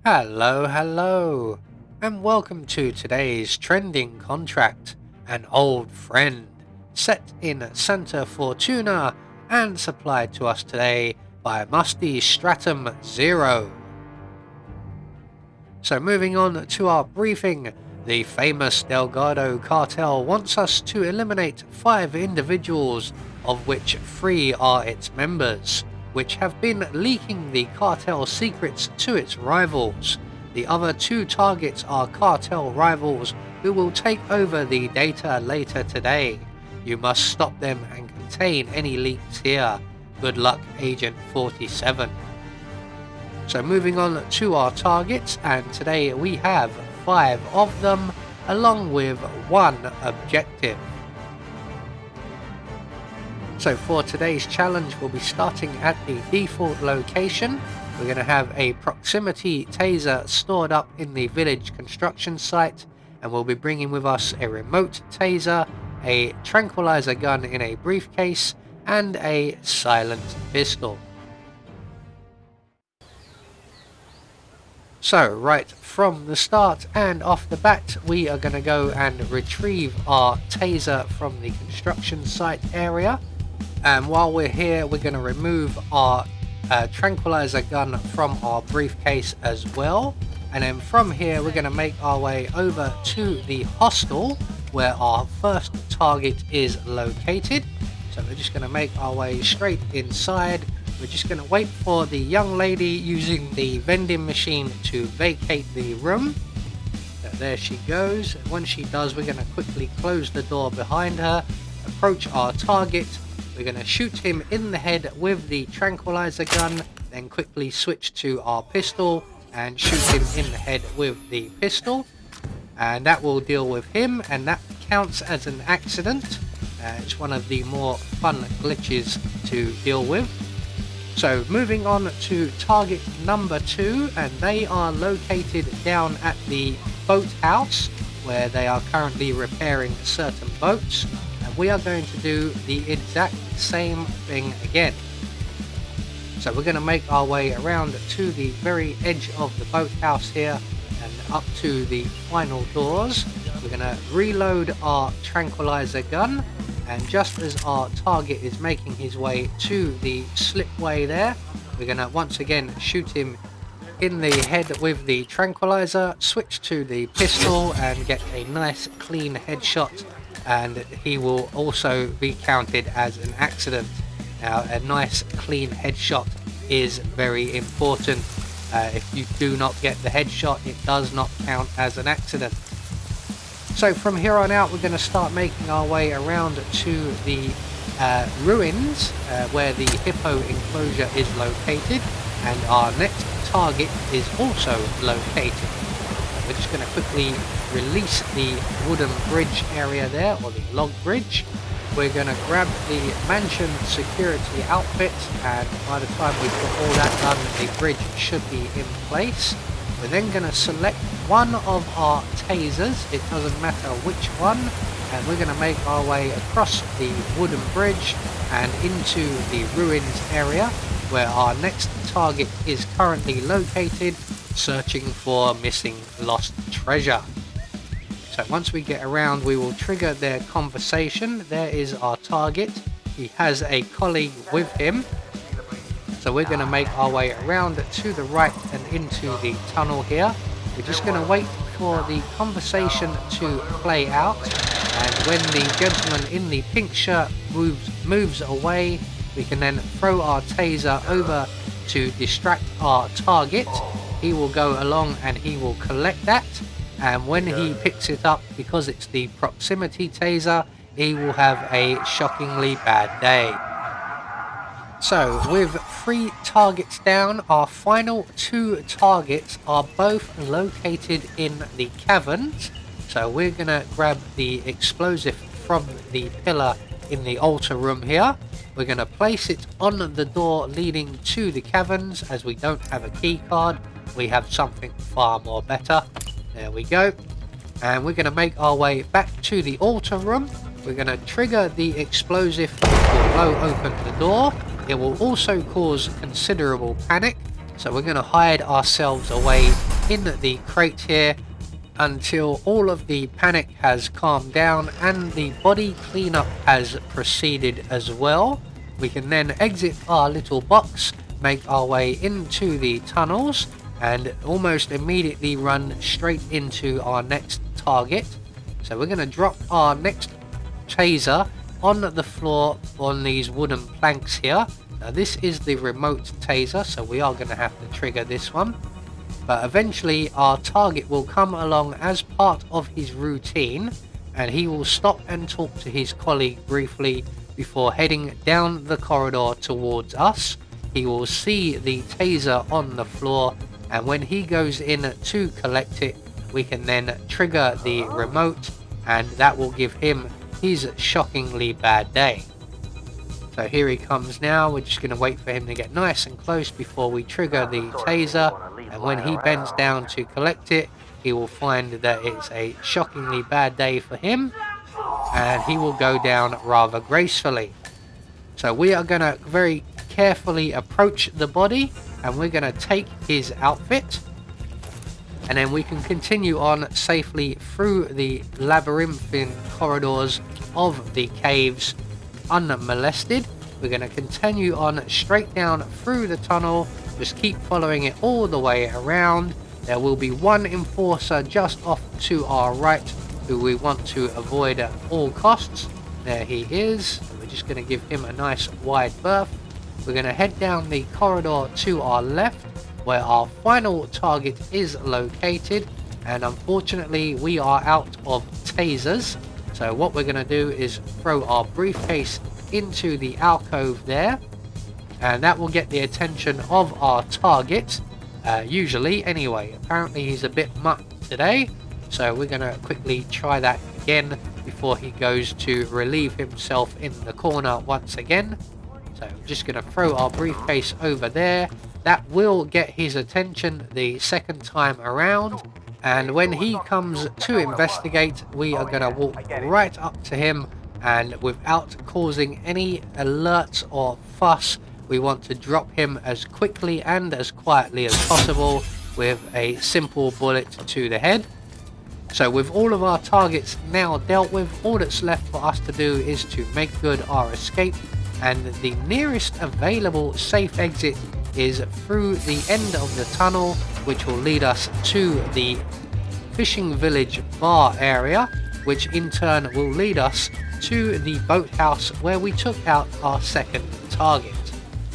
Hello, and welcome to today's trending contract, an old friend, set in Santa Fortuna and supplied to us today by Musty Stratum Zero. So moving on to our briefing, the famous Delgado cartel wants us to eliminate 5 individuals, of which 3 are its members, which have been leaking the cartel secrets to its rivals. The other 2 targets are cartel rivals who will take over the data later today. You must stop them and contain any leaks here. Good luck, Agent 47. So moving on to our targets, and today we have 5 of them, along with 1 objective. So for today's challenge, we'll be starting at the default location. We're going to have a proximity taser stored up in the village construction site, and we'll be bringing with us a remote taser, a tranquilizer gun in a briefcase, and a silent pistol. So right from the start and off the bat, we are going to go and retrieve our taser from the construction site area. And while we're here, we're going to remove our tranquilizer gun from our briefcase as well. And then from here, we're going to make our way over to the hostel where our first target is located. So we're just going to make our way straight inside. We're just going to wait for the young lady using the vending machine to vacate the room. So there she goes. When she does, we're going to quickly close the door behind her, approach our target. We're going to shoot him in the head with the tranquilizer gun, then quickly switch to our pistol and shoot him in the head with the pistol. And that will deal with him, and that counts as an accident. It's one of the more fun glitches to deal with. So moving on to target number 2, and they are located down at the boathouse where they are currently repairing certain boats, and we are going to do the exact same thing again. So we're going to make our way around to the very edge of the boathouse here and up to the final doors. We're going to reload our tranquilizer gun, and just as our target is making his way to the slipway there, we're going to once again shoot him in the head with the tranquilizer, switch to the pistol and get a nice clean headshot, and he will also be counted as an accident. Now, a nice clean headshot is very important. If you do not get the headshot, it does not count as an accident. So from here on out, we're going to start making our way around to the ruins where the hippo enclosure is located, and our next target is also located. We're just going to quickly release the wooden bridge area there, or the log bridge. We're going to grab the mansion security outfit, and by the time we've got all that done, the bridge should be in place. We're then going to select one of our tasers, it doesn't matter which one, and we're going to make our way across the wooden bridge and into the ruins area where our next target is currently located, searching for missing lost treasure. So once we get around, we will trigger their conversation. There is our target. He has a colleague with him. So we're going to make our way around to the right and into the tunnel here. We're just going to wait for the conversation to play out, and when the gentleman in the pink shirt moves away, we can then throw our taser over to distract our target. He will go along and he will collect that, and when he picks it up, because it's the proximity taser, he will have a shockingly bad day. So with 3 targets down, our final 2 targets are both located in the caverns. So we're going to grab the explosive from the pillar in the altar room here. We're going to place it on the door leading to the caverns. As we don't have a key card, we have something far more better. There we go. And we're going to make our way back to the altar room. We're going to trigger the explosive, which will blow open the door. It will also cause considerable panic, so we're going to hide ourselves away in the crate here until all of the panic has calmed down and the body cleanup has proceeded as well. We can then exit our little box, make our way into the tunnels, and almost immediately run straight into our next target. So we're going to drop our next taser on the floor on these wooden planks here. Now this is the remote taser, so we are going to have to trigger this one. But eventually our target will come along as part of his routine, and he will stop and talk to his colleague briefly before heading down the corridor towards us. He will see the taser on the floor, and when he goes in to collect it, we can then trigger the remote, and that will give him his shockingly bad day. So here he comes now. We're just going to wait for him to get nice and close before we trigger the taser, and when he bends down to collect it, he will find that it's a shockingly bad day for him, and he will go down rather gracefully. So we are going to very carefully approach the body, and we're going to take his outfit, and then we can continue on safely through the labyrinthine corridors of the caves unmolested. We're going to continue on straight down through the tunnel, just keep following it all the way around. There will be one enforcer just off to our right who we want to avoid at all costs. There he is. We're just going to give him a nice wide berth. We're going to head down the corridor to our left where our final target is located, and unfortunately we are out of tasers. So what we're going to do is throw our briefcase into the alcove there, and that will get the attention of our target, usually anyway. Apparently he's a bit mucked today, so we're going to quickly try that again before he goes to relieve himself in the corner once again. So I'm just going to throw our briefcase over there. That will get his attention the second time around, and when he comes to investigate, we are going to walk right up to him, and without causing any alerts or fuss, we want to drop him as quickly and as quietly as possible with a simple bullet to the head. So with all of our targets now dealt with, all that's left for us to do is to make good our escape, and the nearest available safe exit is through the end of the tunnel, which will lead us to the fishing village bar area, which in turn will lead us to the boathouse where we took out our second target.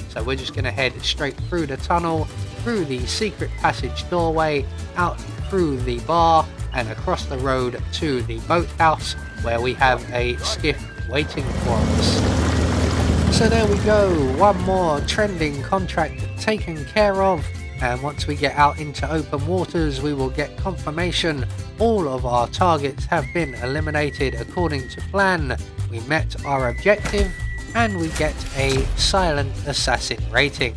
So we're just going to head straight through the tunnel, through the secret passage doorway, out through the bar, and across the road to the boathouse where we have a skiff waiting for us. So there we go, one more trending contract taken care of, and once we get out into open waters we will get confirmation all of our targets have been eliminated according to plan. We met our objective and we get a silent assassin rating.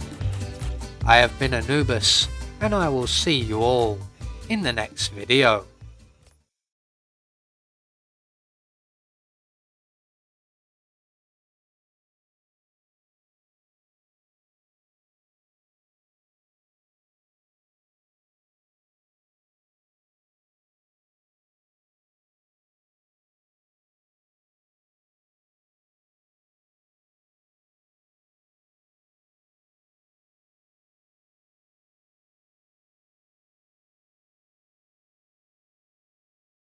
I have been Anubis, and I will see you all in the next video.